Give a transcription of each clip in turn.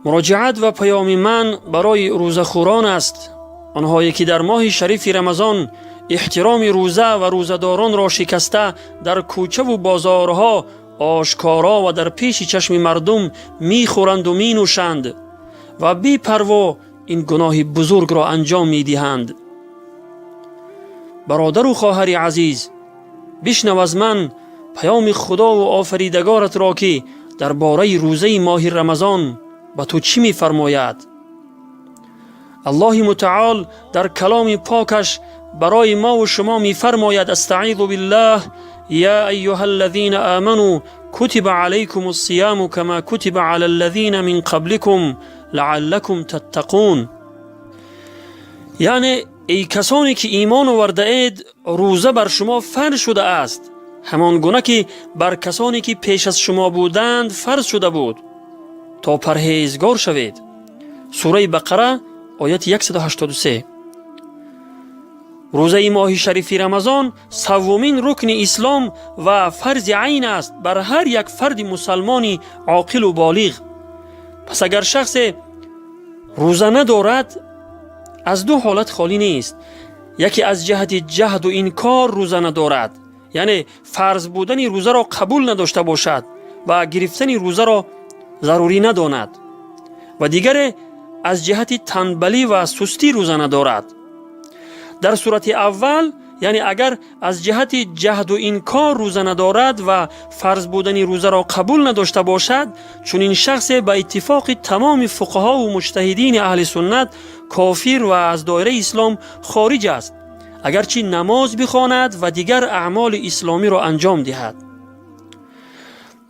مراجعت و پیام من برای روزخوران است، آنهایی که در ماه شریف رمضان احترام روزه و روزداران را شکسته در کوچه و بازارها آشکارا و در پیش چشم مردم میخورند و مینوشند و بی پروا این گناه بزرگ را انجام میدهند. برادر و خواهر عزیز، بشنو از من پیام خدا و آفریدگارت را که درباره روزه ماه رمضان به تو چی میفرماید. الله متعال در کلام پاکش برای ما و شما میفرماید: استعیذ بالله یا ایها الذین آمنوا کتب علیکم الصیام کما کتب علی الذین من قبلکم لعلکم تتقون. یعنی ای کسانی که ایمان آورده اید، روزه بر شما فرض شده است همان گونه که بر کسانی که پیش از شما بودند فرض شده بود تا پرهیزگار شوید. سوره بقره آیت 183. روزه ماه شریف رمضان سومین رکن اسلام و فرض عین است بر هر یک فرد مسلمانی عاقل و بالغ. پس اگر شخص روزه ندارد از دو حالت خالی نیست. یکی از جهت جهد و انکار روزه ندارد، یعنی فرض بودن روزه را قبول نداشته باشد و گرفتن روزه را ضروری نداند، و دیگر از جهت تنبلی و سستی روزه ندارد. در صورت اول، یعنی اگر از جهت جهد و انکار روزه ندارد و فرض بودن روزه را قبول نداشته باشد، چون این شخص به اتفاق تمام فقها و مجتهدین اهل سنت کافر و از دایره اسلام خارج است، اگرچه نماز بخواند و دیگر اعمال اسلامی را انجام دهد.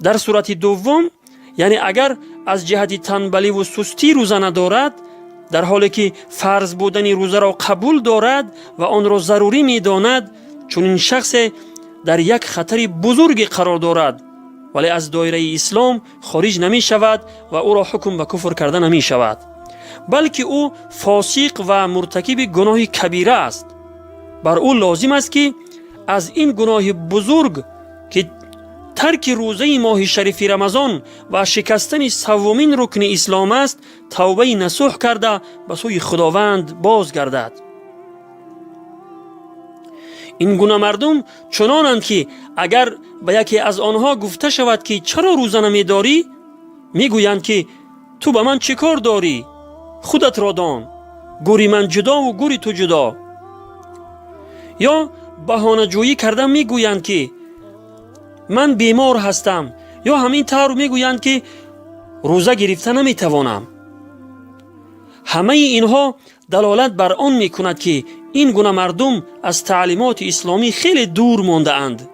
در صورت دوم، یعنی اگر از جهت تنبلی و سستی روزه ندارد، در حالی که فرض بودن روزه را قبول دارد و آن را ضروری می داند، چون این شخص در یک خطر بزرگ قرار دارد ولی از دایره اسلام خارج نمی شود و او را حکم به کفر کرده نمی شود، بلکه او فاسق و مرتکب گناه کبیره است. بر او لازم است که از این گناه بزرگ که ترک روزه ماه شریف رمضان و شکستن سومین رکن اسلام است توبه نصوح کرده به سوی خداوند بازگردد. این گونه مردم چنانند که اگر به یکی از آنها گفته شود که چرا روزه نمی‌داری، میگویند که تو به من چه کار داری؟ خودت را دان، گوری من جدا و گوری تو جدا. یا بهانه جویی کرده میگویند که من بیمار هستم، یا همین طور میگویند که روزه گرفته نمیتوانم. همه اینها دلالت بر آن میکند که این گونه مردم از تعلیمات اسلامی خیلی دور مانده اند،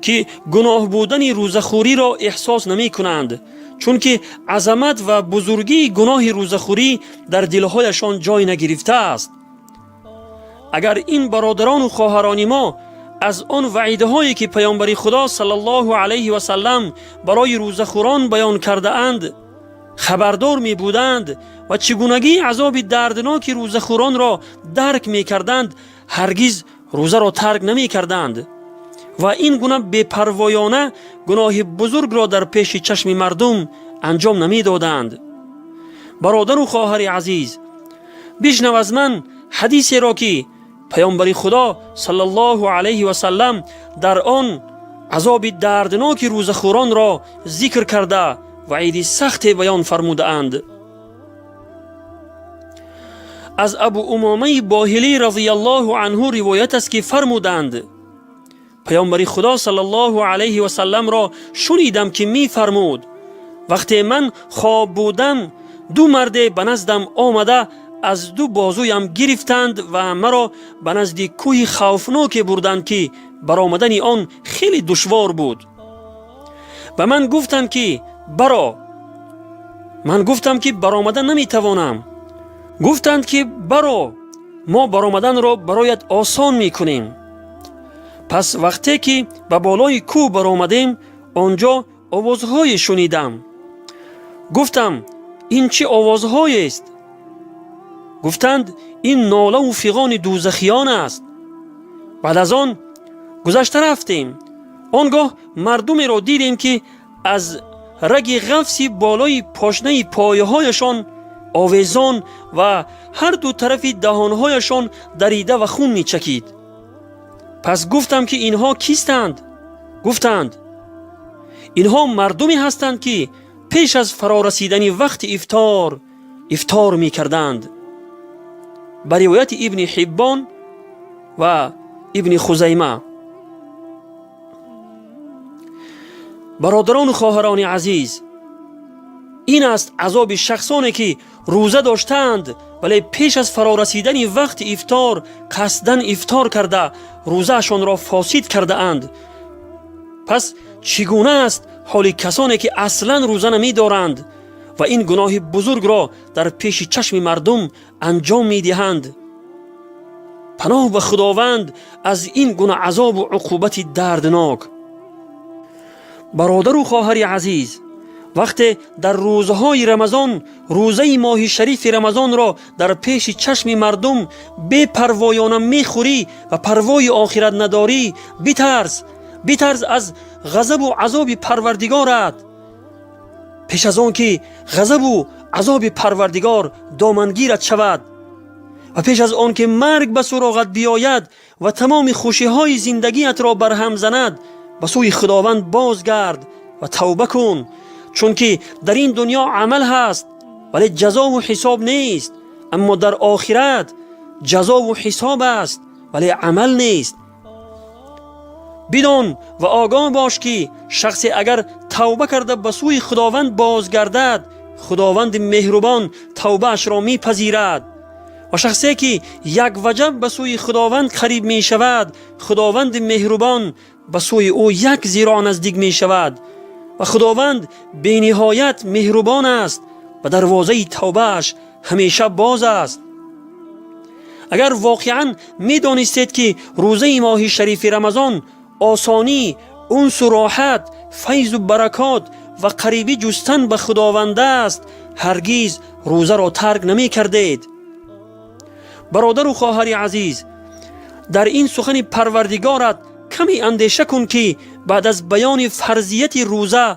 که گناه بودن روزه خوری را احساس نمی کنند، چون که عظمت و بزرگی گناه روزه خوری در دلهایشان جای نگرفته است. اگر این برادران و خواهران ما از آن وعیده هایی که پیامبر خدا صلی الله علیه و سلم برای روزخوران بیان کرده اند خبردار می بودند و چگونگی عذاب دردناک روزخوران را درک می کردند، هرگز روزه را ترک نمی کردند و این گونه بی‌پروایانه گناه بزرگ را در پیش چشم مردم انجام نمی دادند. برادر و خواهر عزیز، بشنو از من حدیثی را که پیامبر خدا صلی الله علیه و سلم در آن عذاب دردناک روزخوران را ذکر کرده وعید سخت بیان فرموده اند. از ابو امامه باهلی رضی الله عنه روایت است که فرمودند پیامبر خدا صلی الله علیه و سلم را شنیدم که می فرمود وقتی من خواب بودم دو مرد به نزدم آمده از دو بازویم گرفتند و مرا به نزد کوه خوفناک بردند که برآمدن آن خیلی دشوار بود. و من گفتند که برا. من گفتم که برآمدن نمیتوانم. گفتند که برا، ما برآمدن را برایت آسان میکنیم. پس وقتی که به بالای کوه برآمدیم آنجا آوازهای شنیدم. گفتم این چه آوازهایی است؟ گفتند این ناله و فیغان دوزخیان است. بعد از آن گذشته رفتیم. آنگاه مردمی را دیدیم که از رگ غفصی بالای پاشنه پایه هایشان آویزان و هر دو طرف دهانهایشان دریده و خون می چکید. پس گفتم که اینها کیستند؟ گفتند اینها مردمی هستند که پیش از فرارسیدن وقت افطار می کردند. به روایت ابن حبان و ابن خزیمه. برادران و خواهران عزیز، این است عذاب شخصانی که روزه داشتند ولی پیش از فرارسیدن وقت افطار قصداً افطار کرده روزهشان را فاسد کرده اند. پس چگونه است حال کسانی که اصلاً روزه نمی دارند و این گناه بزرگ را در پیش چشم مردم انجام می دهند؟ پناه به خداوند از این گونه عذاب و عقوبت دردناک. برادر و خواهر عزیز، وقتی در روزهای رمضان روزه ماه شریف رمضان را در پیش چشم مردم بی پروایانه میخوری و پروای آخرت نداری، بترس از غضب و عذاب پروردگارت، پیش از آن که غضب و عذاب پروردگار دامنگیرت شود و پیش از آن که مرگ به سراغت بیاید و تمام خوشی های زندگیت را برهم زند، به سوی خداوند بازگرد و توبه کن، چون که در این دنیا عمل هست ولی جزا و حساب نیست، اما در آخرت جزا و حساب است ولی عمل نیست. بدان و آگاه باش که شخصی اگر توبه کرده به سوی خداوند بازگردد، خداوند مهربان توبه اش را میپذیرد و شخصی که یک وجب به سوی خداوند قریب می شود، خداوند مهربان به سوی او یک ذراع نزدیک می شود و خداوند بی نهایت مهربان است و دروازه توبه اش همیشه باز است. اگر واقعا می دانستید که روزه ماه شریف رمضان آسانی، انس و راحت، فیض و برکات و قریبی جستن به خداوند است، هرگز روزه را ترک نمی کردید. برادر و خواهر عزیز، در این سخن پروردگارت کمی اندیشه کن که بعد از بیان فرضیت روزه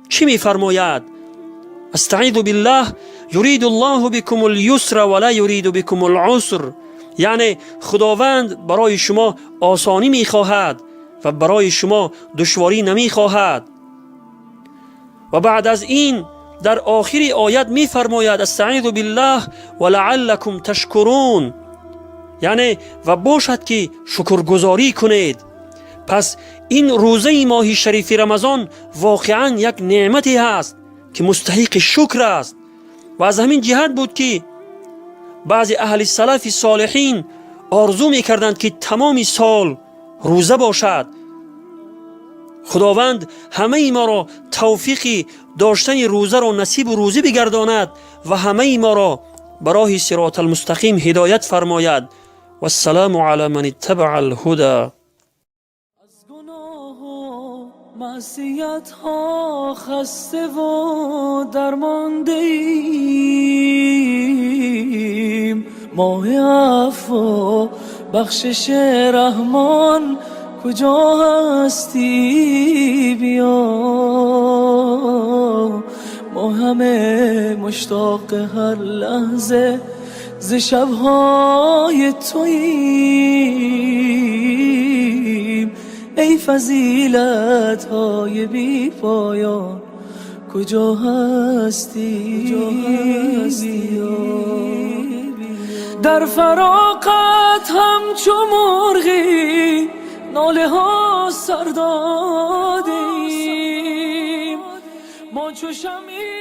چی می فرماید؟ استعیذ بالله یرید الله بكم اليسر ولا یرید بكم العسر، یعنی خداوند برای شما آسانی می خواهد و برای شما دشواری نمی خواهد. و بعد از این در آخر آیت می فرماید استعیذ بالله ولعلکم تشکرون، یعنی و باشد که شکرگزاری کنید. پس این روزه ماه شریف رمضان واقعا یک نعمتی هست که مستحق شکر است و از همین جهت بود که بعضی اهل سلف صالحین آرزو می کردند که تمام سال روزه باشد. خداوند همه ما را توفیق داشتن روزه را نصیب و روزی بگرداند و همه ما را به راه صراط المستقیم هدایت فرماید. و السلام علی من اتبع الهدى. از گناه و معصیت ها خسته و درمانده ایم، ماه عفو بخشش رحمان کجا هستی؟ بیا ما همه مشتاق هر لحظه ز شبهای توییم، ای فضیلت های بی پایان کجا هستی؟ در فراقت همچو مرغی ناله ها سر دادیم، ما چو شمعی